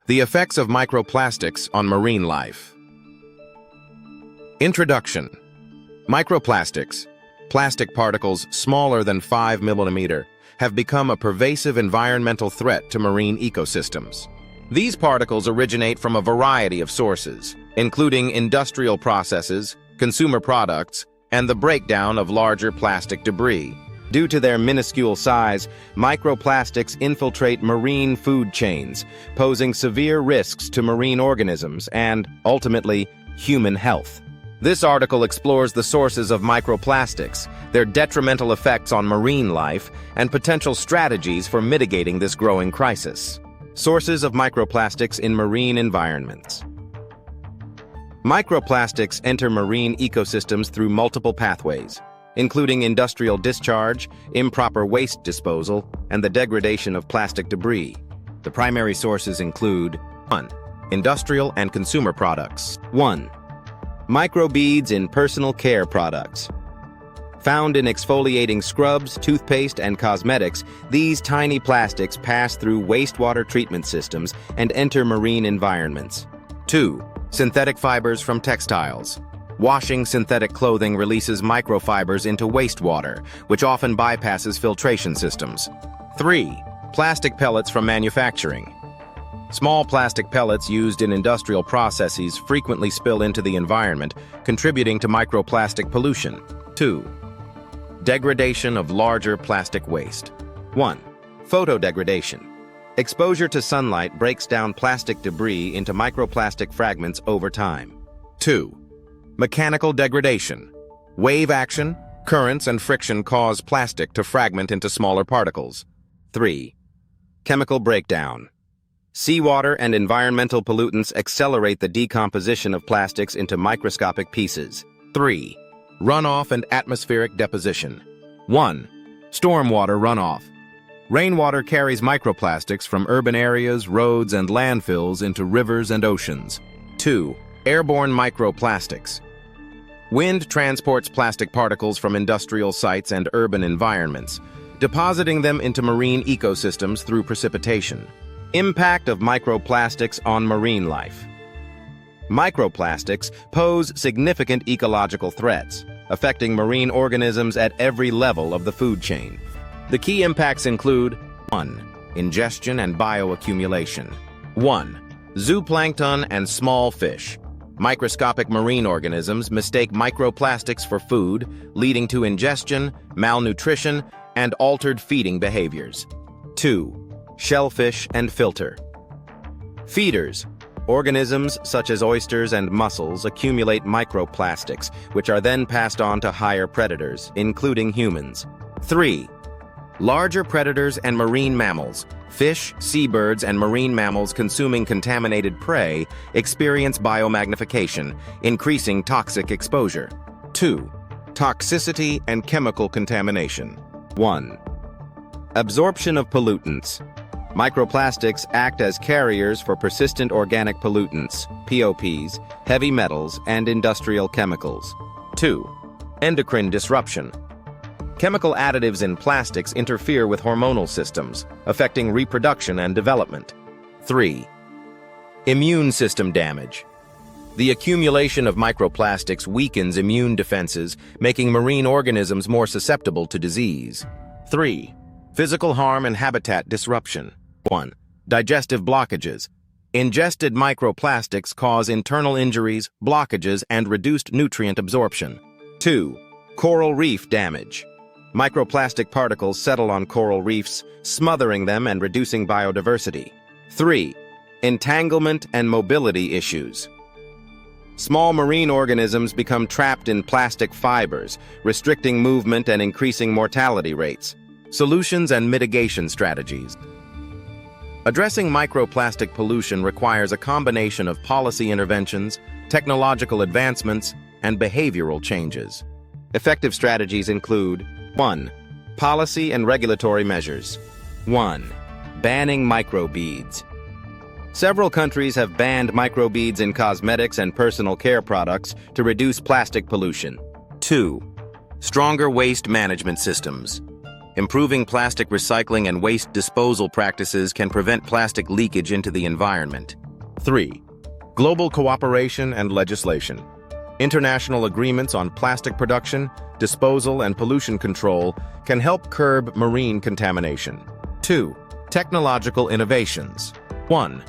The effects of microplastics on marine life. Introduction. Microplastics, plastic particles smaller than 5 millimeter, have become a pervasive environmental threat to marine ecosystems. These particles originate from a variety of sources, including industrial processes, consumer products, and the breakdown of larger plastic debris. Due to their minuscule size, microplastics infiltrate marine food chains, posing severe risks to marine organisms and, ultimately, human health. This article explores the sources of microplastics, their detrimental effects on marine life, and potential strategies for mitigating this growing crisis. Sources of microplastics in marine environments. Microplastics enter marine ecosystems through multiple pathways, including industrial discharge, improper waste disposal, and the degradation of plastic debris. The primary sources include 1. Industrial and consumer products. 1. Microbeads in personal care products. Found in exfoliating scrubs, toothpaste, and cosmetics, these tiny plastics pass through wastewater treatment systems and enter marine environments. 2. Synthetic fibers from textiles. Washing synthetic clothing releases microfibers into wastewater, which often bypasses filtration systems. 3. Plastic pellets from manufacturing. Small plastic pellets used in industrial processes frequently spill into the environment, contributing to microplastic pollution. 2. Degradation of larger plastic waste. 1. Photodegradation. Exposure to sunlight breaks down plastic debris into microplastic fragments over time. 2. Mechanical degradation. Wave action, currents, and friction cause plastic to fragment into smaller particles. 3. Chemical breakdown. Seawater and environmental pollutants accelerate the decomposition of plastics into microscopic pieces. 3. Runoff and atmospheric deposition. 1. Stormwater runoff. Rainwater carries microplastics from urban areas, roads, and landfills into rivers and oceans. 2. Airborne microplastics. Wind transports plastic particles from industrial sites and urban environments, depositing them into marine ecosystems through precipitation. Impact of microplastics on marine life. Microplastics pose significant ecological threats, affecting marine organisms at every level of the food chain. The key impacts include 1. Ingestion and bioaccumulation. 1. Zooplankton and small fish. Microscopic marine organisms mistake microplastics for food, leading to ingestion, malnutrition, and altered feeding behaviors. 2. Shellfish and filter. Feeders. Organisms such as oysters and mussels accumulate microplastics, which are then passed on to higher predators, including humans. 3. Larger predators and marine mammals. Fish, seabirds, and marine mammals consuming contaminated prey experience biomagnification, increasing toxic exposure. 2. Toxicity and chemical contamination. 1. Absorption of pollutants. Microplastics act as carriers for persistent organic pollutants, POPs, heavy metals, and industrial chemicals. 2. Endocrine disruption. Chemical additives in plastics interfere with hormonal systems, affecting reproduction and development. 3. Immune system damage. The accumulation of microplastics weakens immune defenses, making marine organisms more susceptible to disease. 3. Physical harm and habitat disruption. 1. Digestive blockages. Ingested microplastics cause internal injuries, blockages, and reduced nutrient absorption. 2. Coral reef damage. Microplastic particles settle on coral reefs, smothering them and reducing biodiversity. 3. Entanglement and mobility issues. Small marine organisms become trapped in plastic fibers, restricting movement and increasing mortality rates. Solutions and mitigation strategies. Addressing microplastic pollution requires a combination of policy interventions, technological advancements, and behavioral changes. Effective strategies include 1. Policy and regulatory measures. 1. Banning microbeads. Several countries have banned microbeads in cosmetics and personal care products to reduce plastic pollution. 2. Stronger waste management systems. Improving plastic recycling and waste disposal practices can prevent plastic leakage into the environment. 3. Global cooperation and legislation. International agreements on plastic production, disposal, and pollution control can help curb marine contamination. 2. Technological innovations. 1.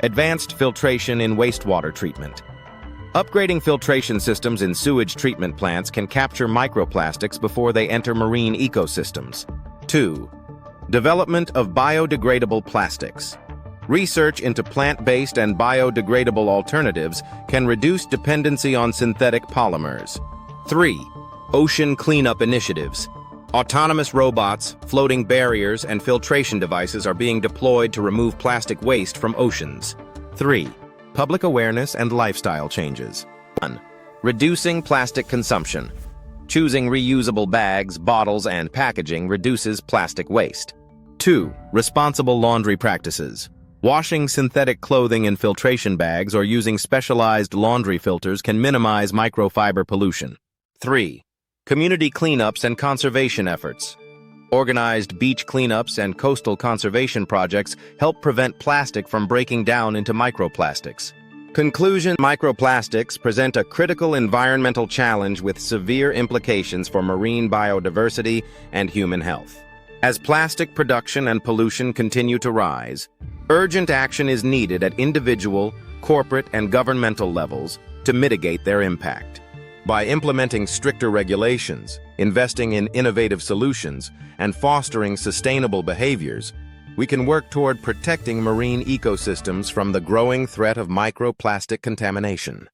Advanced filtration in wastewater treatment. Upgrading filtration systems in sewage treatment plants can capture microplastics before they enter marine ecosystems. 2. Development of biodegradable plastics. Research into plant-based and biodegradable alternatives can reduce dependency on synthetic polymers. 3. Ocean cleanup initiatives. Autonomous robots, floating barriers, and filtration devices are being deployed to remove plastic waste from oceans. 3. Public awareness and lifestyle changes. 1. Reducing plastic consumption. Choosing reusable bags, bottles, and packaging reduces plastic waste. 2. Responsible laundry practices. Washing synthetic clothing in filtration bags or using specialized laundry filters can minimize microfiber pollution. 3. Community cleanups and conservation efforts. Organized beach cleanups and coastal conservation projects help prevent plastic from breaking down into microplastics. Conclusion: microplastics present a critical environmental challenge with severe implications for marine biodiversity and human health. As plastic production and pollution continue to rise, urgent action is needed at individual, corporate, and governmental levels to mitigate their impact. By implementing stricter regulations, investing in innovative solutions, and fostering sustainable behaviors, we can work toward protecting marine ecosystems from the growing threat of microplastic contamination.